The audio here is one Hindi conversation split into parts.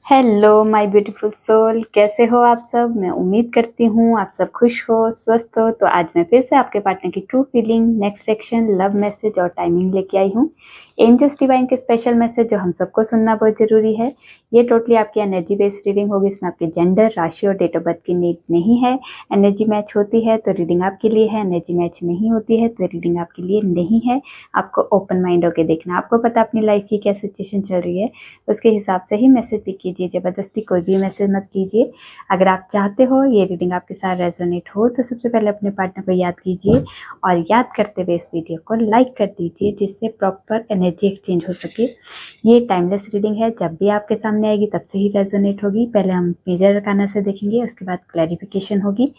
हेलो माय ब्यूटीफुल सोल, कैसे हो आप सब। मैं उम्मीद करती हूँ आप सब खुश हो, स्वस्थ हो। तो आज मैं फिर से आपके पार्टनर की true feeling, next action, love message और टाइमिंग लेके आई हूँ। एंजल्स डिवाइन के स्पेशल मैसेज जो हम सबको सुनना बहुत जरूरी है। ये टोटली आपकी एनर्जी बेस्ड रीडिंग होगी। इसमें आपके जेंडर, राशि और डेट ऑफ बर्थ की नीड नहीं है। एनर्जी मैच होती है तो रीडिंग आपके लिए है, एनर्जी मैच नहीं होती है तो रीडिंग आपके लिए नहीं है। आपको ओपन माइंड होकर देखना। आपको पता अपनी लाइफ की क्या सिचुएशन चल रही है, उसके हिसाब से ही मैसेज पिक कीजिए। ज़बरदस्ती कोई भी मैसेज मत कीजिए। अगर आप चाहते हो ये रीडिंग आपके साथ रेजोनेट हो तो सबसे पहले अपने पार्टनर को याद कीजिए और याद करते हुए इस वीडियो को लाइक कर दीजिए, जिससे प्रॉपर एनर्जी एक्सचेंज हो सके। ये टाइमलेस रीडिंग है, जब भी आपके सामने आएगी तब से ही रेजोनेट होगी। पहले हम मेजर अरकाना से देखेंगे, उसके बाद क्लैरिफिकेशन होगी।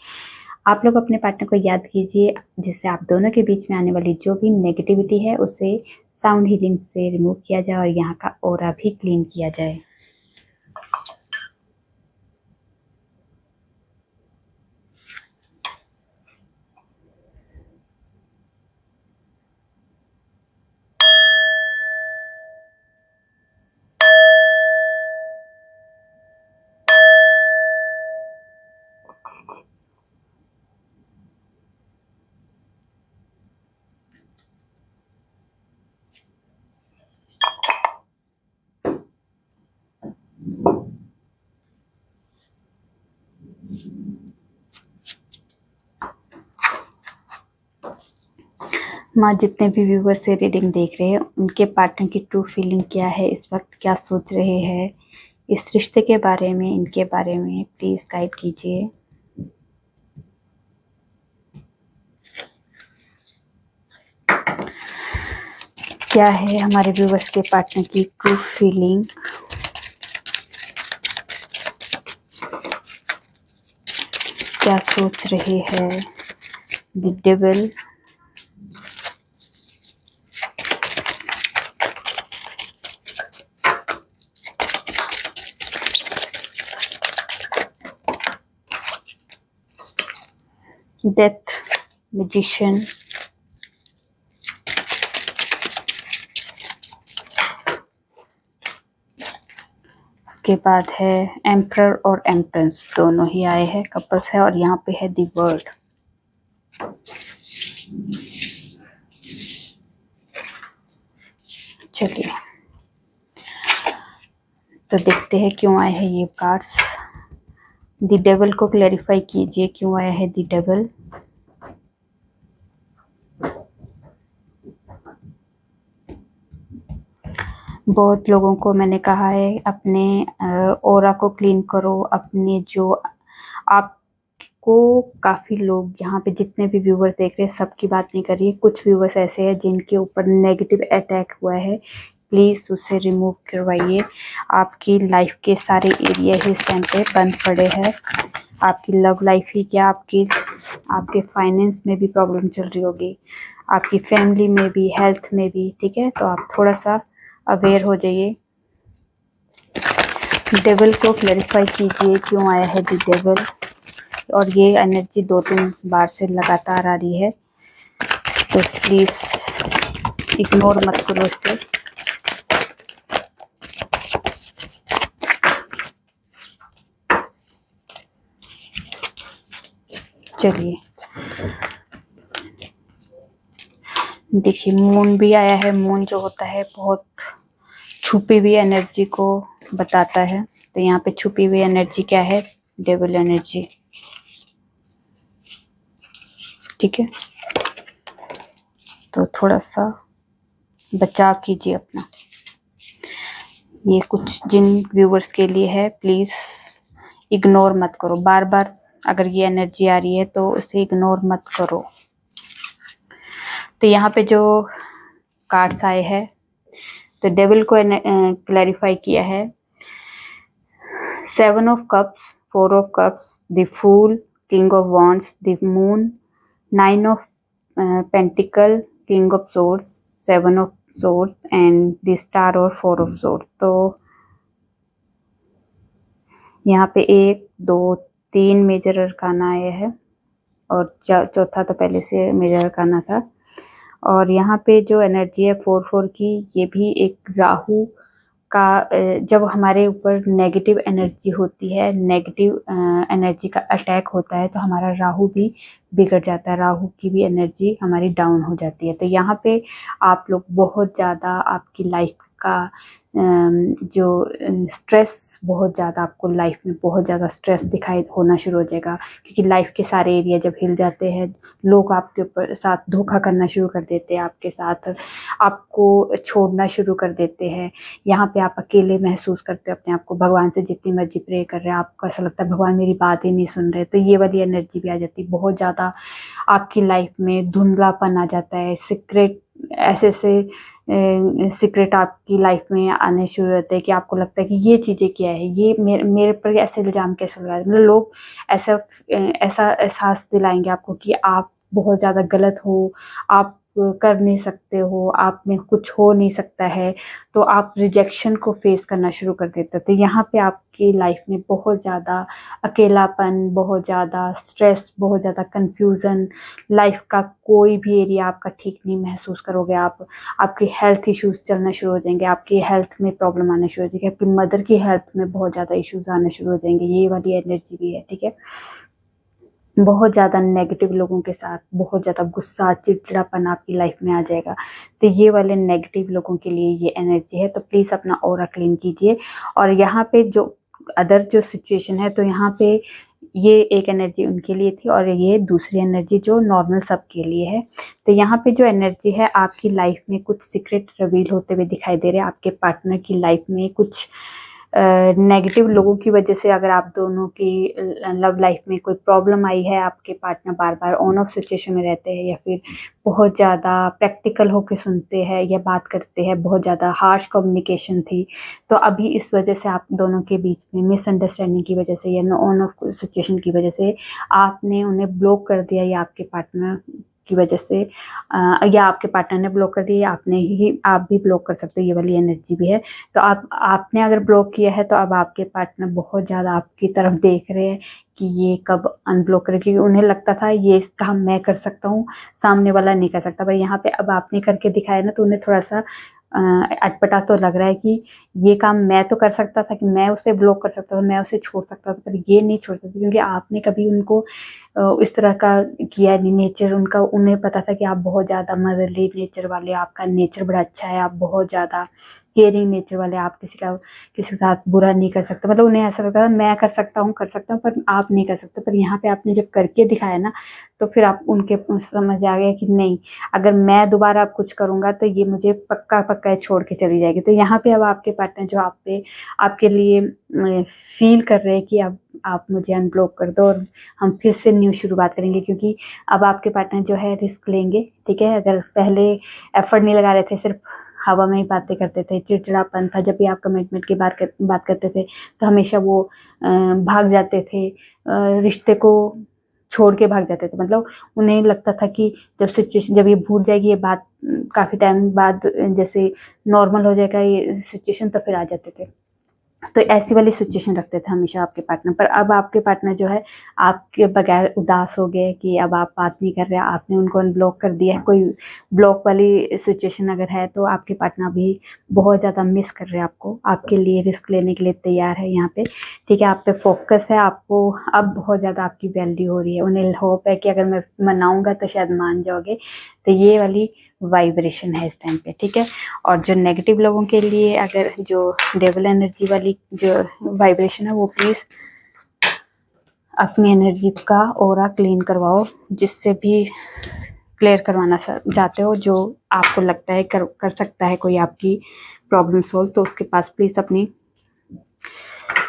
आप लोग अपने पार्टनर को याद कीजिए, जिससे आप दोनों के बीच में आने वाली जो भी नेगेटिविटी है उसे साउंड हीलिंग से रिमूव किया जाए और यहाँ का ऑरा भी क्लीन किया जाए। माँ, जितने भी व्यूवर से रीडिंग देख रहे हैं उनके पार्टनर की ट्रू फीलिंग क्या है, इस वक्त क्या सोच रहे हैं इस रिश्ते के बारे में, इनके बारे में प्लीज गाइड कीजिए। क्या है हमारे व्यूवर्स के पार्टनर की ट्रू फीलिंग, क्या सोच रहे हैं द डेविल। डेथ, मैजिशियन, उसके बाद है एम्परर और एम्प्रेस, दोनों ही आए हैं, कपल्स है। और यहाँ पे है द वर्ल्ड। चलिए तो देखते हैं क्यों आए हैं ये कार्ड्स। द डेविल को क्लैरिफाई कीजिए, क्यों आया है द डेविल। बहुत लोगों को मैंने कहा है अपने ऑरा को क्लीन करो, अपने जो आपको काफ़ी लोग यहाँ पे जितने भी व्यूवर्स देख रहे हैं सबकी बात नहीं कर रही, कुछ व्यूवर्स ऐसे हैं जिनके ऊपर नेगेटिव अटैक हुआ है, प्लीज़ उसे रिमूव करवाइए। आपकी लाइफ के सारे एरिया ही इस टाइम पे बंद पड़े हैं। आपकी लव लाइफ ही क्या, आपके फाइनेंस में भी प्रॉब्लम चल रही होगी, आपकी फैमिली में भी, हेल्थ में भी। ठीक है, तो आप थोड़ा सा अवेयर हो जाइए। डेविल को क्लैरिफाई कीजिए, क्यों आया है द डेविल। और ये एनर्जी 2-3 बार से लगातार आ रही है, तो प्लीज़ इग्नोर मत करो इससे। चलिए देखिए, मून भी आया है। मून जो होता है बहुत छुपी हुई एनर्जी को बताता है। तो यहाँ पे छुपी हुई एनर्जी क्या है, डेविल एनर्जी। ठीक है, तो थोड़ा सा बचाव कीजिए अपना। ये कुछ जिन व्यूवर्स के लिए है, प्लीज इग्नोर मत करो। बार बार अगर ये एनर्जी आ रही है तो उसे इग्नोर मत करो। तो यहाँ पे जो कार्ड्स आए हैं, तो डेविल को क्लैरिफाई किया है 7 of cups, 4 of cups, the fool, king of wands, the moon, 9 of pentacle, king of swords, 7 of swords and the star और 4 ऑफ सोर्ड्स। तो यहाँ पे 1, 2, 3 मेजर अरकाना आए हैं और चौथा तो पहले से मेजर अरकाना था। और यहाँ पे जो एनर्जी है 4-4 की, ये भी एक राहु जब हमारे ऊपर नेगेटिव एनर्जी होती है, नेगेटिव एनर्जी का अटैक होता है, तो हमारा राहु भी बिगड़ जाता है, राहु की भी एनर्जी हमारी डाउन हो जाती है। तो यहाँ पे आप लोग बहुत ज़्यादा आपकी लाइफ का जो स्ट्रेस, बहुत ज़्यादा आपको लाइफ में बहुत ज़्यादा स्ट्रेस दिखाई होना शुरू हो जाएगा, क्योंकि लाइफ के सारे एरिया जब हिल जाते हैं, लोग आपके ऊपर साथ धोखा करना शुरू कर देते हैं, आपके साथ आपको छोड़ना शुरू कर देते हैं। यहाँ पे आप अकेले महसूस करते हो अपने आप को, भगवान से जितनी मर्जी प्रे कर रहे हैं, आपको ऐसा लगता है भगवान मेरी बात ही नहीं सुन रहे। तो ये वाली एनर्जी भी आ जाती है, बहुत ज़्यादा आपकी लाइफ में धुंधलापन आ जाता है, सीक्रेट ऐसे सीक्रेट आपकी लाइफ में आने शुरू होते हैं कि आपको लगता है कि ये चीज़ें क्या है, ये मेरे पर ऐसे इल्ज़ाम कैसे लगा रहे हैं। मतलब लोग ऐसा ऐसा एहसास दिलाएंगे आपको कि आप बहुत ज़्यादा गलत हो, आप कर नहीं सकते हो, आप में कुछ हो नहीं सकता है, तो आप रिजेक्शन को फेस करना शुरू कर देते हो। तो यहाँ पे आपकी लाइफ में बहुत ज़्यादा अकेलापन, बहुत ज़्यादा स्ट्रेस, बहुत ज़्यादा कंफ्यूजन, लाइफ का कोई भी एरिया आपका ठीक नहीं महसूस करोगे आप। आपकी हेल्थ इश्यूज चलना शुरू हो जाएंगे, आपकी हेल्थ में प्रॉब्लम आना शुरू हो जाएगी, आपकी मदर की हेल्थ में बहुत ज़्यादा इश्यूज आना शुरू हो जाएंगे। ये वाली एनर्जी भी है, ठीक है। बहुत ज़्यादा नेगेटिव लोगों के साथ बहुत ज़्यादा गुस्सा, चिड़चिड़ापन आपकी लाइफ में आ जाएगा। तो ये वाले नेगेटिव लोगों के लिए ये एनर्जी है, तो प्लीज़ अपना ऑरा क्लीन कीजिए। और यहाँ पे जो अदर जो सिचुएशन है, तो यहाँ पे ये एक एनर्जी उनके लिए थी और ये दूसरी एनर्जी जो नॉर्मल सबके लिए है। तो यहाँ पे जो एनर्जी है, आपकी लाइफ में कुछ सीक्रेट रिवील होते हुए दिखाई दे रहे हैं। आपके पार्टनर की लाइफ में कुछ नेगेटिव लोगों की वजह से, अगर आप दोनों की लव लाइफ में कोई प्रॉब्लम आई है, आपके partner bar bar on off situation में रहते हैं, या फिर बहुत ज़्यादा प्रैक्टिकल होकर सुनते हैं या बात करते हैं, बहुत ज़्यादा हार्श कम्युनिकेशन थी, तो अभी इस वजह से आप दोनों के बीच में मिसअंडरस्टैंडिंग की वजह से या ऑन ऑफ सिचुएशन की वजह से आपने उन्हें ब्लॉक कर दिया, या आपके पार्टनर की वजह से या आपके पार्टनर ने ब्लॉक कर दिया, आप भी ब्लॉक कर सकते हो। ये वाली एनर्जी भी है। तो आपने अगर ब्लॉक किया है, तो अब आपके पार्टनर बहुत ज़्यादा आपकी तरफ देख रहे हैं कि ये कब अनब्लॉक करे, क्योंकि उन्हें लगता था ये काम मैं कर सकता हूँ, सामने वाला नहीं कर सकता। पर यहाँ पे अब आपने करके दिखाया ना, तो उन्हें थोड़ा सा अटपटा तो लग रहा है कि ये काम मैं तो कर सकता था, कि मैं उसे ब्लॉक कर सकता था, मैं उसे छोड़ सकता था, पर ये नहीं छोड़ सकती, क्योंकि आपने कभी उनको इस तरह का किया नहीं। नेचर उनका, उन्हें पता था कि आप बहुत ज़्यादा मदरली नेचर वाले, आपका नेचर बड़ा अच्छा है, आप बहुत ज़्यादा केयरिंग नेचर वाले, आप किसी के साथ बुरा नहीं कर सकते। मतलब उन्हें ऐसा लगता था मैं कर सकता हूँ, पर आप नहीं कर सकते। पर यहाँ पे आपने जब करके दिखाया ना, तो फिर आप उनके समझ आ गया कि नहीं, अगर मैं दोबारा अब कुछ करूँगा तो ये मुझे पक्का पक्का छोड़ के चली जाएगी। तो यहाँ पे अब आपके पार्टनर जो आपके लिए फील कर रहे हैं कि अब आप मुझे अनब्लॉक कर दो और हम फिर से न्यू शुरुआत करेंगे, क्योंकि अब आपके पार्टनर जो है रिस्क लेंगे, ठीक है। अगर पहले एफर्ट नहीं लगा रहे थे, सिर्फ हवा में ही बातें करते थे, चिड़चिड़ापन था, जब भी आप कमिटमेंट की बात करते थे तो हमेशा वो भाग जाते थे, रिश्ते को छोड़ के भाग जाते थे। मतलब उन्हें लगता था कि जब ये भूल जाएगी ये बात, काफ़ी टाइम बाद जैसे नॉर्मल हो जाएगा ये सिचुएशन, तो फिर आ जाते थे। तो ऐसी वाली सिचुएशन रखते थे हमेशा आपके पार्टनर। पर अब आपके पार्टनर जो है आपके बगैर उदास हो गए कि अब आप बात नहीं कर रहे, आपने उनको अनब्लॉक कर दिया है। कोई ब्लॉक वाली सिचुएशन अगर है, तो आपके पार्टनर भी बहुत ज़्यादा मिस कर रहे हैं आपको, आपके लिए रिस्क लेने के लिए तैयार है यहाँ पे, ठीक है। आप पे फोकस है, आपको अब बहुत ज़्यादा आपकी वैल्यू हो रही है। उन्हें होप है कि अगर मैं मनाऊँगा तो शायद मान जाओगे। तो ये वाली वाइब्रेशन है इस टाइम पे, ठीक है। और जो नेगेटिव लोगों के लिए, अगर जो डेविल एनर्जी वाली जो वाइब्रेशन है, वो प्लीज़ अपनी एनर्जी का ऑरा क्लीन करवाओ, जिससे भी क्लियर करवाना चाहते हो, जो आपको लगता है कर सकता है कोई आपकी प्रॉब्लम सॉल्व, तो उसके पास प्लीज़ अपनी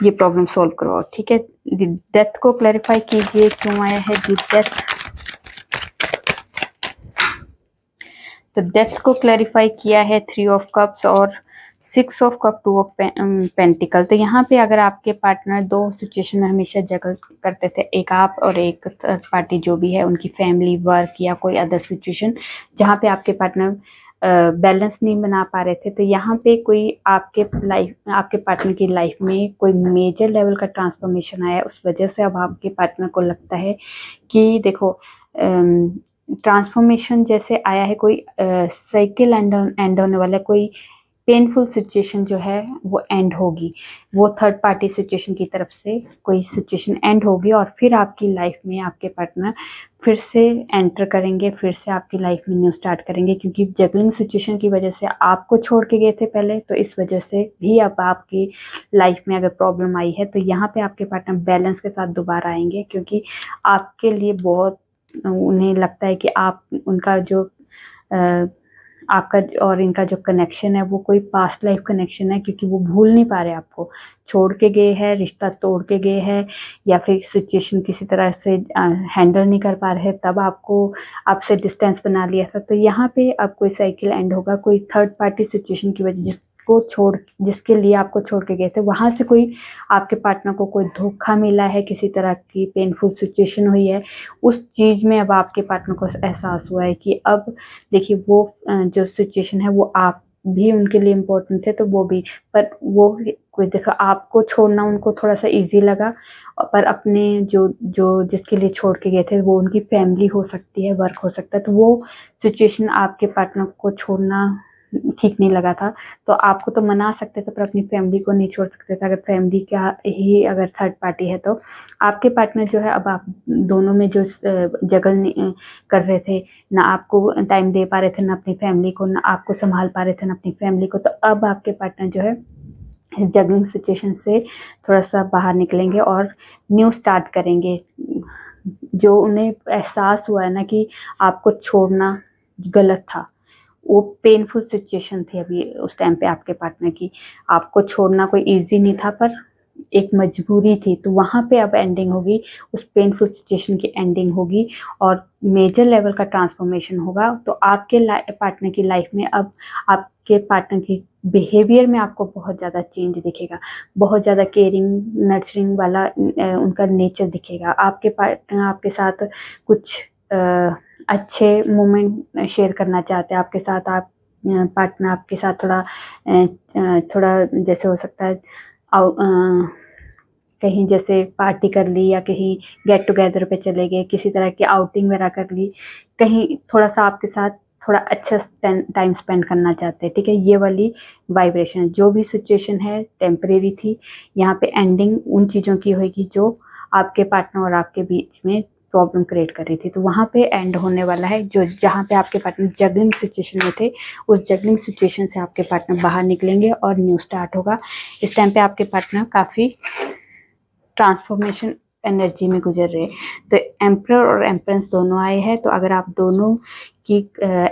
ये प्रॉब्लम सॉल्व करवाओ, ठीक है। डेथ को क्लैरिफाई कीजिए, क्यों आया है दी डेथ। तो डेथ को क्लैरिफाई किया है 3 ऑफ कप्स और 6 ऑफ कप, 2 ऑफ पेंटिकल। तो यहाँ पे अगर आपके पार्टनर दो सिचुएशन में हमेशा जगल करते थे, एक आप और एक थर्ड पार्टी जो भी है, उनकी फैमिली, वर्क या कोई अदर सिचुएशन जहाँ पे आपके पार्टनर बैलेंस नहीं बना पा रहे थे, तो यहाँ पे कोई आपके पार्टनर की लाइफ में कोई मेजर लेवल का ट्रांसफॉर्मेशन आया है। उस वजह से अब आपके पार्टनर को लगता है कि देखो, ट्रांसफॉर्मेशन जैसे आया है, कोई साइकिल एंड होने वाला है, कोई पेनफुल सिचुएशन जो है वो एंड होगी, वो थर्ड पार्टी सिचुएशन की तरफ से कोई सिचुएशन एंड होगी और फिर आपकी लाइफ में आपके पार्टनर फिर से एंटर करेंगे, फिर से आपकी लाइफ में न्यू स्टार्ट करेंगे। क्योंकि जगलिंग सिचुएशन की वजह से आपको छोड़ के गए थे पहले, तो इस वजह से भी अब आपकी लाइफ में अगर प्रॉब्लम आई है तो यहाँ पे आपके पार्टनर बैलेंस के साथ दोबारा आएंगे। क्योंकि आपके लिए बहुत उन्हें लगता है कि आप उनका जो आपका और इनका जो कनेक्शन है वो कोई पास्ट लाइफ कनेक्शन है, क्योंकि वो भूल नहीं पा रहे आपको, छोड़ के गए हैं, रिश्ता तोड़ के गए हैं, या फिर सिचुएशन किसी तरह से हैंडल नहीं कर पा रहे, तब आपको आपसे डिस्टेंस बना लिया था। तो यहाँ पे अब कोई साइकिल एंड होगा, कोई थर्ड पार्टी सिचुएशन की वजह जिसके लिए आपको छोड़ के गए थे, वहां से कोई आपके पार्टनर को कोई धोखा मिला है, किसी तरह की पेनफुल सिचुएशन हुई है, उस चीज में अब आपके पार्टनर को एहसास हुआ है कि अब देखिए वो जो सिचुएशन है वो आप भी उनके लिए इम्पोर्टेंट थे, तो वो भी, पर वो कोई देखा आपको छोड़ना उनको थोड़ा सा इजी लगा, पर अपने जो जो जिसके लिए छोड़ के गए थे वो उनकी फैमिली हो सकती है, वर्क हो सकता है, तो वो सिचुएशन आपके पार्टनर को छोड़ना ठीक नहीं लगा था। तो आपको तो मना सकते थे पर अपनी फैमिली को नहीं छोड़ सकते थे। अगर फैमिली का ही अगर थर्ड पार्टी है तो आपके पार्टनर जो है, अब आप दोनों में जो कर रहे थे, ना आपको टाइम दे पा रहे थे ना अपनी फैमिली को, ना आपको संभाल पा रहे थे ना अपनी फैमिली को, तो अब आपके पार्टनर जो है इस जगलिंग सिचुएशन से थोड़ा सा बाहर निकलेंगे और न्यू स्टार्ट करेंगे। जो उन्हें एहसास हुआ है ना कि आपको छोड़ना गलत था, वो पेनफुल सिचुएशन थी अभी उस टाइम पे आपके पार्टनर की, आपको छोड़ना कोई इजी नहीं था पर एक मजबूरी थी, तो वहाँ पे अब एंडिंग होगी, उस पेनफुल सिचुएशन की एंडिंग होगी और मेजर लेवल का ट्रांसफॉर्मेशन होगा। तो आपके पार्टनर की लाइफ में अब आपके पार्टनर की बिहेवियर में आपको बहुत ज़्यादा चेंज दिखेगा, बहुत ज़्यादा केयरिंग नर्चरिंग वाला उनका नेचर दिखेगा। आपके पार्टनर आपके साथ कुछ अच्छे मोमेंट शेयर करना चाहते हैं आपके साथ, आप पार्टनर आपके साथ थोड़ा जैसे हो सकता है कहीं जैसे पार्टी कर ली, या कहीं गेट टुगेदर पे चले गए, किसी तरह की आउटिंग वगैरह कर ली, कहीं थोड़ा सा आपके साथ थोड़ा अच्छा टाइम स्पेंड करना चाहते हैं। ठीक है, ये वाली वाइब्रेशन, जो भी सिचुएशन है टेम्परेरी थी, यहाँ पे एंडिंग उन चीज़ों की होगी जो आपके पार्टनर और आपके बीच में प्रॉब्लम क्रिएट कर रही थी, तो वहाँ पे एंड होने वाला है। जो जहाँ पे आपके पार्टनर जगलिंग सिचुएशन में थे, उस जगलिंग सिचुएशन से आपके पार्टनर बाहर निकलेंगे और न्यू स्टार्ट होगा। इस टाइम पे आपके पार्टनर काफ़ी ट्रांसफॉर्मेशन एनर्जी में गुजर रहे हैं। तो एम्परर और एम्परेंस दोनों आए हैं, तो अगर आप दोनों की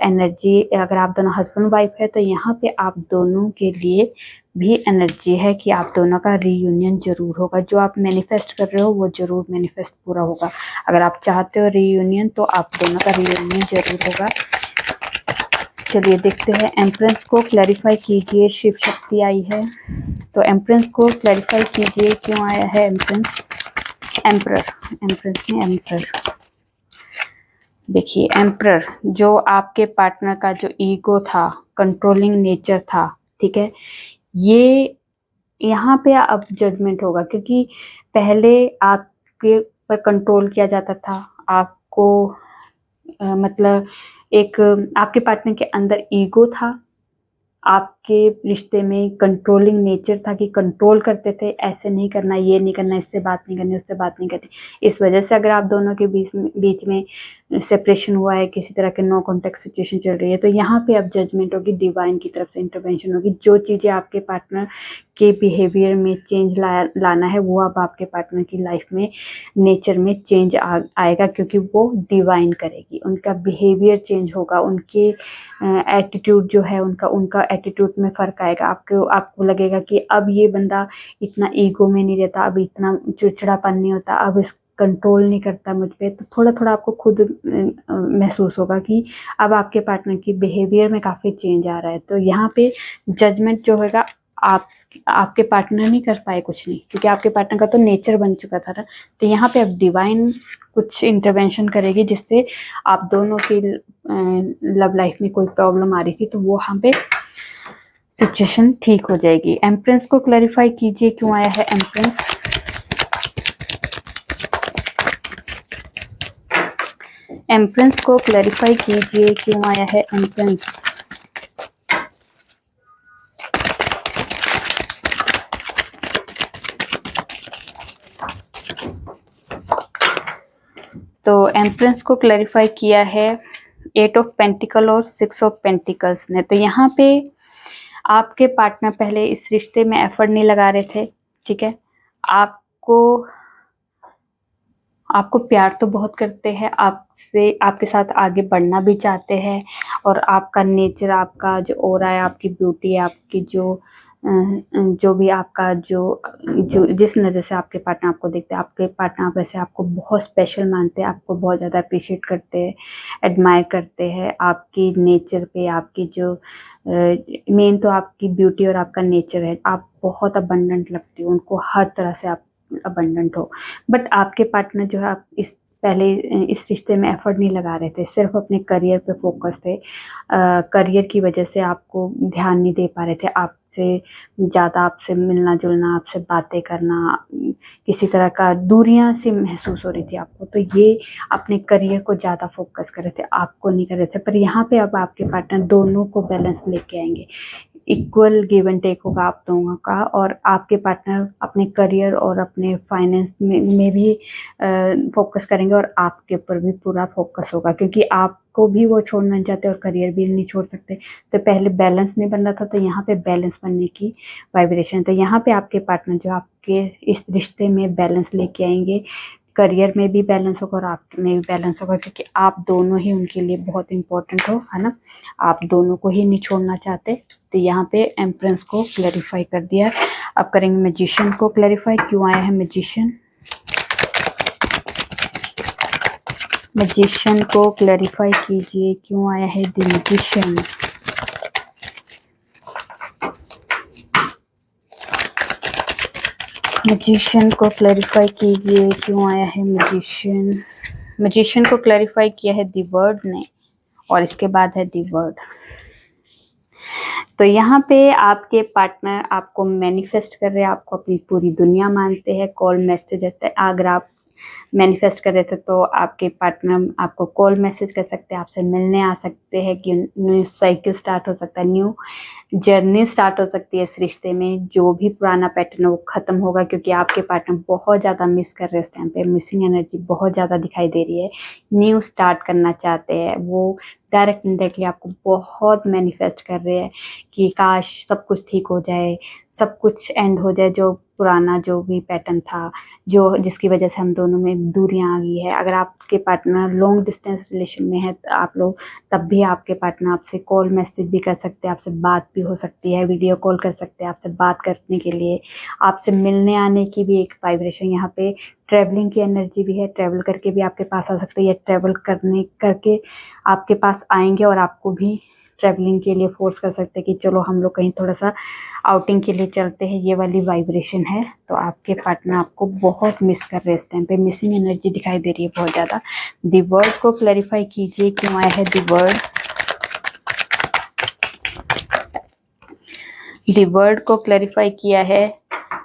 एनर्जी, अगर आप दोनों हस्बैंड वाइफ है, तो यहाँ पे आप दोनों के लिए भी एनर्जी है कि आप दोनों का रीयूनियन जरूर होगा। जो आप मैनिफेस्ट कर रहे हो वो जरूर मैनिफेस्ट पूरा होगा। अगर आप चाहते हो रीयूनियन, तो आप दोनों का रीयूनियन जरूर होगा। चलिए देखते हैं, एम्परेंस को क्लैरिफाई कीजिए, शिव शक्ति आई है, तो एम्परेंस को क्लैरिफाई कीजिए क्यों आया है एम्परेंस, एम्परर, एम्परेंस में एम्परर। देखिए एम्परर, जो आपके पार्टनर का जो ईगो था, कंट्रोलिंग नेचर था, ठीक है, ये यहाँ पे अब जजमेंट होगा। क्योंकि पहले आपके पर कंट्रोल किया जाता था, आपको मतलब एक आपके पार्टनर के अंदर ईगो था, आपके रिश्ते में कंट्रोलिंग नेचर था कि कंट्रोल करते थे, ऐसे नहीं करना, ये नहीं करना, इससे बात नहीं करनी, उससे बात नहीं करनी। इस वजह से अगर आप दोनों के बीच में सेपरेशन हुआ है, किसी तरह के नो कॉन्टेक्ट सिचुएशन चल रही है, तो यहाँ पे अब जजमेंट होगी, डिवाइन की तरफ से इंटरवेंशन होगी। जो चीज़ें आपके पार्टनर के बिहेवियर में चेंज लाना है, वो अब आपके पार्टनर की लाइफ में नेचर में चेंज आएगा, क्योंकि वो डिवाइन करेगी, उनका बिहेवियर चेंज होगा, उनके एटीट्यूड जो है उनका एटीट्यूड में फ़र्क आएगा। आपको लगेगा कि अब ये बंदा इतना ईगो में नहीं रहता, अब इतना चिड़चिड़ापन नहीं होता, अब इस कंट्रोल नहीं करता मुझ पे। तो थोड़ा थोड़ा आपको खुद महसूस होगा कि अब आपके पार्टनर की बिहेवियर में काफ़ी चेंज आ रहा है। तो यहाँ पे जजमेंट जो होगा, आपके पार्टनर नहीं कर पाए कुछ नहीं, क्योंकि आपके पार्टनर का तो नेचर बन चुका था ना। तो यहाँ पे अब डिवाइन कुछ इंटरवेंशन करेगी, जिससे आप दोनों की लव लाइफ में कोई प्रॉब्लम आ रही थी, तो वो यहाँ पे सिचुएशन ठीक हो जाएगी। एम्परेंस को क्लैरिफाई कीजिए क्यों आया है एम्परेंस, एम्परेंस को क्लैरिफाई कीजिए क्यों आया है एम्परेंस। तो एम्प्रेस को क्लैरिफाई किया है 8 ऑफ पेंटिकल और 6 ऑफ पेंटिकल्स ने। तो यहाँ पे आपके पार्टनर पहले इस रिश्ते में एफर्ट नहीं लगा रहे थे, ठीक है। आपको प्यार तो बहुत करते हैं, आपसे आपके साथ आगे बढ़ना भी चाहते हैं, और आपका नेचर, आपका जो ऑरा है, आपकी ब्यूटी है, आपकी जो भी आपका जो जिस नज़र से आपके पार्टनर आपको देखते हैं, आपके पार्टनर वैसे आपको बहुत स्पेशल मानते हैं, आपको बहुत ज़्यादा अप्रिशिएट करते हैं, एडमायर करते हैं आपकी नेचर पे। आपकी जो मेन तो आपकी ब्यूटी और आपका नेचर है। आप बहुत अबंडेंट लगती हो उनको, हर तरह से आप अबंडेंट हो। बट आपके पार्टनर जो है, आप पहले इस रिश्ते में एफर्ट नहीं लगा रहे थे, सिर्फ अपने करियर पे फोकस थे। करियर की वजह से आपको ध्यान नहीं दे पा रहे थे, आपसे ज़्यादा आपसे मिलना जुलना, आपसे बातें करना, किसी तरह का दूरियां सी महसूस हो रही थी आपको। तो ये अपने करियर को ज़्यादा फोकस कर रहे थे, आपको नहीं कर रहे थे। पर यहाँ पे अब आपके पार्टनर दोनों को बैलेंस लेके आएंगे, इक्वल गिव एंड टेक होगा आप दोनों का। और आपके पार्टनर अपने करियर और अपने फाइनेंस में भी फोकस करेंगे, और आपके ऊपर भी पूरा फोकस होगा, क्योंकि आपको भी वो छोड़ना नहीं चाहते और करियर भी नहीं छोड़ सकते। तो पहले बैलेंस नहीं बन रहा था, तो यहाँ पे बैलेंस बनने की वाइब्रेशन। तो यहाँ पे आपके पार्टनर जो आपके इस रिश्ते में बैलेंस लेके आएंगे, करियर में भी बैलेंस होगा और आप में भी बैलेंस होगा, क्योंकि आप दोनों ही उनके लिए बहुत इंपॉर्टेंट हो, है ना। आप दोनों को ही नहीं छोड़ना चाहते। तो यहाँ पे एम्प्रेस को क्लैरिफाई कर दिया। अब करेंगे मैजिशियन को क्लैरिफाई, क्यों आया है मैजिशियन। मैजिशियन को क्लैरिफाई कीजिए, क्यों आया है द मैजिशियन। मैजिशियन को क्लैरिफाई कीजिए, क्यों आया है मैजिशियन। मैजिशियन को क्लैरिफाई किया है द वर्ड ने, और इसके बाद है द वर्ड। तो यहाँ पे आपके पार्टनर आपको मैनिफेस्ट कर रहे हैं, आपको अपनी पूरी दुनिया मानते हैं। कॉल मैसेज अगर आप मैनिफेस्ट कर रहे थे तो आपके पार्टनर आपको कॉल मैसेज कर सकते हैं, आपसे मिलने आ सकते हैं, कि न्यू साइकिल स्टार्ट हो सकता है, न्यू जर्नी स्टार्ट हो सकती है इस रिश्ते में। जो भी पुराना पैटर्न है वो ख़त्म होगा, क्योंकि आपके पार्टनर बहुत ज़्यादा मिस कर रहे हैं इस टाइम पे, मिसिंग एनर्जी बहुत ज़्यादा दिखाई दे रही है। न्यू स्टार्ट करना चाहते हैं वो, डायरेक्ट इनडायरेक्टली आपको बहुत मैनिफेस्ट कर रहे हैं कि काश सब कुछ ठीक हो जाए, सब कुछ एंड हो जाए, जो पुराना जो भी पैटर्न था, जो जिसकी वजह से हम दोनों में दूरियां आ गई है। अगर आपके पार्टनर लॉन्ग डिस्टेंस रिलेशन में है तो आप लोग, तब भी आपके पार्टनर आपसे कॉल मैसेज भी कर सकते हैं, आपसे बात भी हो सकती है, वीडियो कॉल कर सकते हैं आपसे बात करने के लिए, आपसे मिलने आने की भी एक वाइब्रेशन यहाँ पे। ट्रैवलिंग की एनर्जी भी है, ट्रैवल करके भी आपके पास आ सकते हैं, या ट्रैवल करके आपके पास आएंगे और आपको भी ट्रैवलिंग के लिए फोर्स कर सकते हैं कि चलो हम लोग कहीं थोड़ा सा आउटिंग के लिए चलते हैं। ये वाली वाइब्रेशन है। तो आपके पार्टनर आपको बहुत मिस कर रहे हैं इस टाइम पे, मिसिंग एनर्जी दिखाई दे रही है बहुत ज़्यादा। द वर्ड को क्लैरिफाई कीजिए, क्यों आया है द वर्ड। द वर्ड को क्लैरिफाई किया है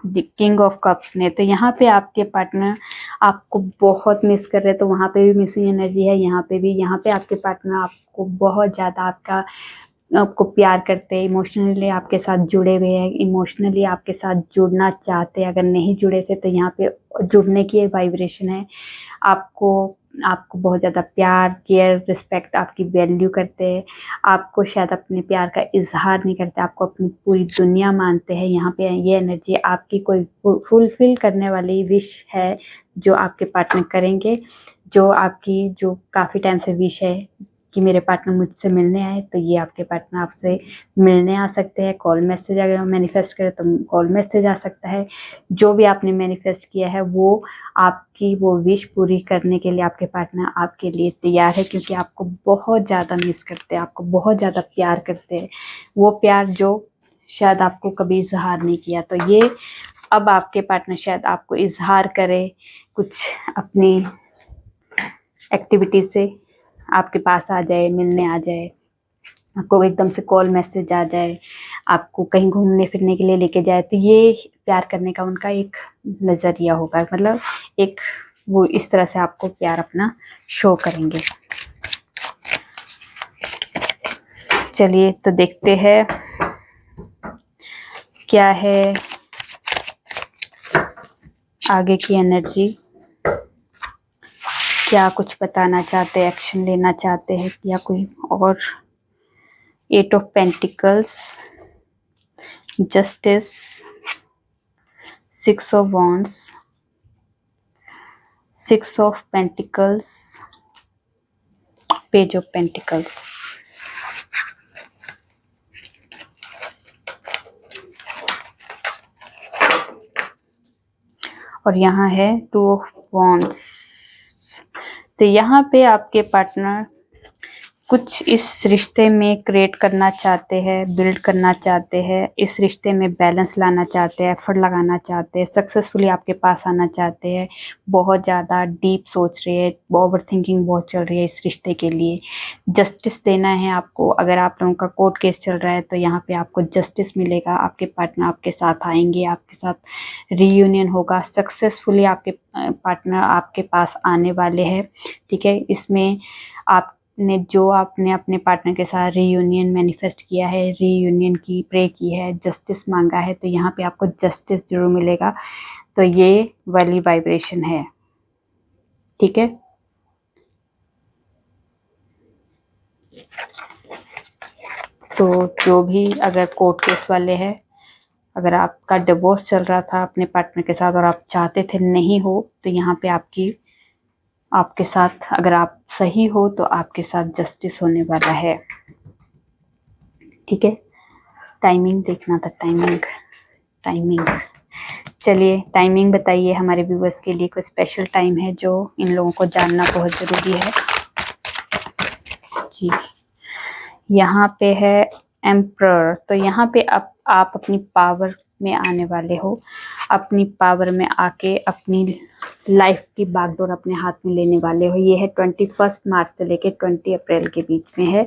द किंग ऑफ कप्स ने। तो यहाँ पे आपके पार्टनर आपको बहुत मिस कर रहे हैं, तो वहाँ पे भी मिसिंग एनर्जी है, यहाँ पे भी। यहाँ पे आपके पार्टनर आपको बहुत ज़्यादा आपको प्यार करते हैं, इमोशनली आपके साथ जुड़े हुए हैं, इमोशनली आपके साथ जुड़ना चाहते हैं। अगर नहीं जुड़े थे तो यहाँ पे जुड़ने की एक वाइब्रेशन है। आपको बहुत ज़्यादा प्यार, केयर, रिस्पेक्ट, आपकी वैल्यू करते हैं। आपको शायद अपने प्यार का इजहार नहीं करते, आपको अपनी पूरी दुनिया मानते हैं। यहाँ पे ये एनर्जी आपकी कोई फुलफिल करने वाली विश है जो आपके पार्टनर करेंगे, जो आपकी जो काफ़ी टाइम से विश है कि मेरे पार्टनर मुझसे मिलने आए। तो ये आपके पार्टनर आपसे मिलने आ सकते हैं। कॉल मैसेज अगर मैनिफेस्ट करें तो कॉल मैसेज आ सकता है। जो भी आपने मैनिफेस्ट किया है वो आपकी वो विश पूरी करने के लिए आपके पार्टनर आपके लिए तैयार है, क्योंकि आपको बहुत ज़्यादा मिस करते हैं, आपको बहुत ज़्यादा प्यार करते हैं, वो प्यार जो शायद आपको कभी इजहार नहीं किया। तो ये अब आपके पार्टनर शायद आपको इजहार करे कुछ अपनी एक्टिविटी से, आपके पास आ जाए, मिलने आ जाए, आपको एकदम से कॉल मैसेज आ जाए, आपको कहीं घूमने फिरने के लिए लेके जाए। तो ये प्यार करने का उनका एक नज़रिया होगा, मतलब एक वो इस तरह से आपको प्यार अपना शो करेंगे। चलिए तो देखते हैं क्या है आगे की एनर्जी। क्या कुछ बताना चाहते हैं, एक्शन लेना चाहते हैं या कोई और। 8 of pentacles, justice, 6 of wands, 6 of pentacles, page of pentacles. और यहाँ है 2 ऑफ वॉन्ड्स। तो यहाँ पे आपके पार्टनर कुछ इस रिश्ते में क्रिएट करना चाहते हैं, बिल्ड करना चाहते हैं, इस रिश्ते में बैलेंस लाना चाहते हैं, एफर्ट लगाना चाहते हैं, सक्सेसफुली आपके पास आना चाहते हैं। बहुत ज़्यादा डीप सोच रहे हैं, ओवर थिंकिंग बहुत चल रही है इस रिश्ते के लिए। जस्टिस देना है आपको। अगर आप लोगों का कोर्ट केस चल रहा है तो यहाँ पे आपको जस्टिस मिलेगा। आपके पार्टनर आपके साथ आएंगे, आपके साथ रीयूनियन होगा, सक्सेसफुली आपके पार्टनर आपके पास आने वाले हैं। ठीक है, इसमें आपने अपने पार्टनर के साथ रीयूनियन मैनिफेस्ट किया है, रीयूनियन की प्रे की है, जस्टिस मांगा है, तो यहाँ पे आपको जस्टिस जरूर मिलेगा। तो ये वाली वाइब्रेशन है। ठीक है, तो जो भी अगर कोर्ट केस वाले हैं, अगर आपका डिवोर्स चल रहा था अपने पार्टनर के साथ और आप चाहते थे नहीं हो, तो यहाँ पे आपके साथ, अगर आप सही हो तो आपके साथ जस्टिस होने वाला है। ठीक है, टाइमिंग देखना था, टाइमिंग। चलिए टाइमिंग बताइए हमारे व्यूवर्स के लिए। कोई स्पेशल टाइम है जो इन लोगों को जानना बहुत ज़रूरी है जी। यहाँ पे है एम्परर। तो यहाँ पे आप अपनी पावर में आने वाले हो, अपनी पावर में आके अपनी लाइफ की बागडोर अपने हाथ में लेने वाले हो। ये है 21 मार्च से लेके 20 अप्रैल के बीच में है।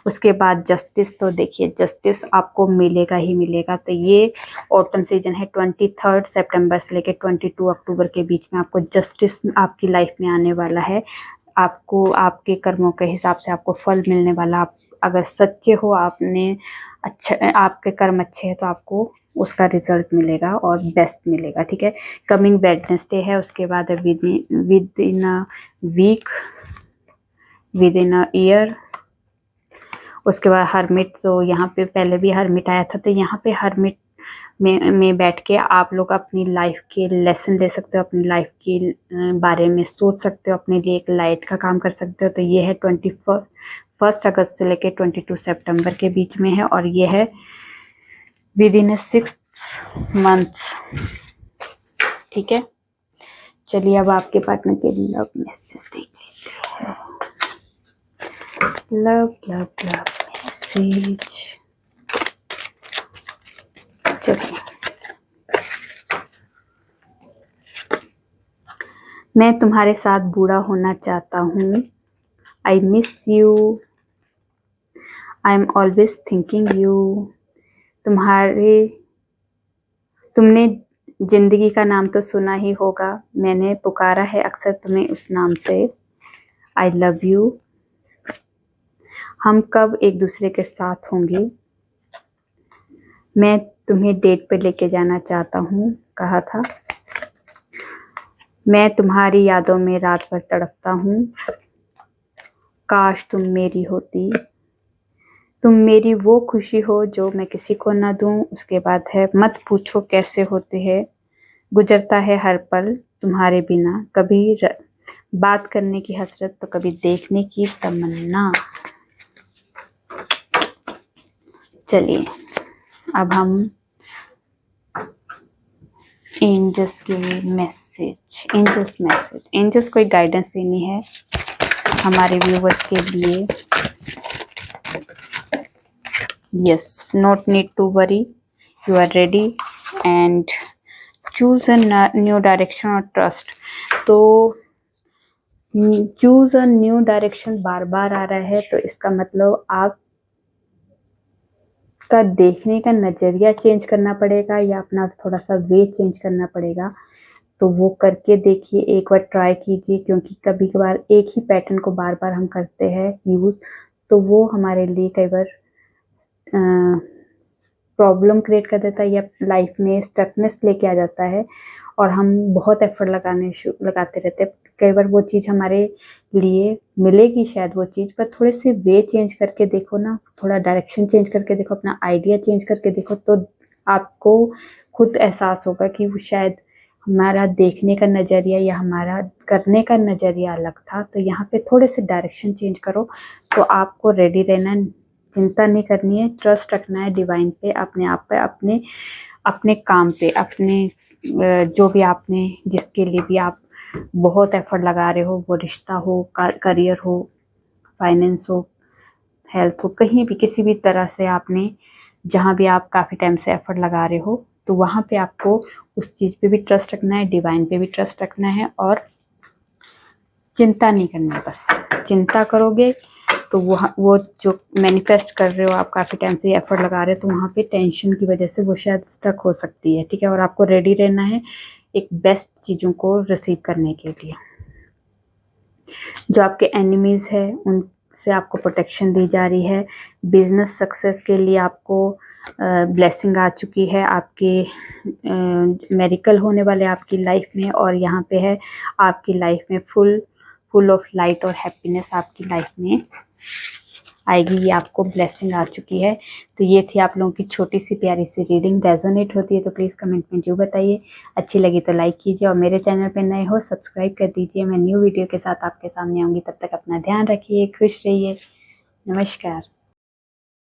उसके बाद जस्टिस, तो देखिए जस्टिस आपको मिलेगा ही मिलेगा। तो ये ऑटम सीजन है, 23 सितंबर से लेके 22 अक्टूबर के बीच में आपको जस्टिस आपकी लाइफ में आने वाला है। आपको आपके कर्मों के हिसाब से आपको फल मिलने वाला। आप अगर सच्चे हो, आपके कर्म अच्छे हैं तो आपको उसका रिजल्ट मिलेगा और बेस्ट मिलेगा। ठीक है, कमिंग वेडनेसडे है। उसके बाद within a week, within a year. उसके बाद हर्मिट। तो यहाँ पे पहले भी हर्मिट आया था, तो यहाँ पे हर्मिट में बैठ के आप लोग अपनी लाइफ के लेसन ले सकते हो, अपनी लाइफ के बारे में सोच सकते हो, अपने लिए एक लाइट का काम कर सकते हो। तो ये है 21 अगस्त से लेके 22 सितंबर के बीच में है, और ये है विद इन 6 मंथ्स। ठीक है, चलिए अब आपके पार्टनर के लव मैसेज देख लेते हैं। Love message. चलिए, मैं तुम्हारे साथ बूढ़ा होना चाहता हूँ। I miss you, I am always thinking you. तुमने जिंदगी का नाम तो सुना ही होगा, मैंने पुकारा है अक्सर तुम्हें उस नाम से। I love you. हम कब एक दूसरे के साथ होंगे। मैं तुम्हें डेट पे लेके जाना चाहता हूँ, कहा था। मैं तुम्हारी यादों में रात भर तड़पता हूँ, काश तुम मेरी होती। तुम मेरी वो खुशी हो जो मैं किसी को ना दूं। उसके बाद है मत पूछो कैसे होते हैं, गुजरता है हर पल तुम्हारे बिना। कभी बात करने की हसरत तो कभी देखने की तमन्ना। चलिए अब हम एंजल्स के मैसेज, एंजल्स को एक गाइडेंस देनी है हमारे व्यूवर्स के लिए। Yes, not need to worry, you are ready and choose a new direction और ट्रस्ट। तो चूज अ न्यू डायरेक्शन बार बार आ रहा है, तो इसका मतलब आप का देखने का नज़रिया चेंज करना पड़ेगा या अपना थोड़ा सा वे चेंज करना पड़ेगा। तो वो करके देखिए, एक बार ट्राई कीजिए, क्योंकि कभी कभार एक ही पैटर्न को बार बार हम करते हैं यूज़, तो वो हमारे लिए कई बार प्रॉब्लम क्रिएट कर देता है या लाइफ में स्टकनेस लेके आ जाता है, और हम बहुत एफर्ट लगाते रहते हैं कई बार वो चीज़ हमारे लिए मिलेगी शायद वो चीज़, पर थोड़े से वे चेंज करके देखो ना, थोड़ा डायरेक्शन चेंज करके देखो, अपना आइडिया चेंज करके देखो, तो आपको खुद एहसास होगा कि वो शायद हमारा देखने का नज़रिया या हमारा करने का नज़रिया अलग था। तो यहाँ पे थोड़े से डायरेक्शन चेंज करो। तो आपको रेडी रहना है, चिंता नहीं करनी है, ट्रस्ट रखना है डिवाइन पे, अपने आप पे, अपने अपने काम पे, अपने जो भी आपने जिसके लिए भी आप बहुत एफर्ट लगा रहे हो, वो रिश्ता हो, करियर हो, फाइनेंस हो, हेल्थ हो, कहीं भी किसी भी तरह से आपने जहाँ भी आप काफ़ी टाइम से एफर्ट लगा रहे हो, तो वहाँ पे आपको उस चीज़ पे भी ट्रस्ट रखना है, डिवाइन पे भी ट्रस्ट रखना है और चिंता नहीं करनी है। बस चिंता करोगे तो वो जो मैनिफेस्ट कर रहे हो आप, काफ़ी टाइम से एफर्ट लगा रहे हो, तो वहाँ पे टेंशन की वजह से वो शायद स्टक हो सकती है। ठीक है, और आपको रेडी रहना है एक बेस्ट चीज़ों को रिसीव करने के लिए। जो आपके एनिमीज़ है उनसे आपको प्रोटेक्शन दी जा रही है। बिजनेस सक्सेस के लिए आपको ब्लेसिंग आ चुकी है, आपके मेरिकल होने वाले आपकी लाइफ में, और यहाँ पे है आपकी लाइफ में फुल ऑफ लाइट और हैप्पीनेस आपकी लाइफ में आएगी। ये आपको ब्लेसिंग आ चुकी है। तो ये थी आप लोगों की छोटी सी प्यारी सी रीडिंग। रेजोनेट होती है तो प्लीज़ कमेंट में जरूर बताइए। अच्छी लगी तो लाइक कीजिए और मेरे चैनल पे नए हो सब्सक्राइब कर दीजिए। मैं न्यू वीडियो के साथ आपके सामने आऊँगी। तब तक अपना ध्यान रखिए, खुश रहिए। नमस्कार।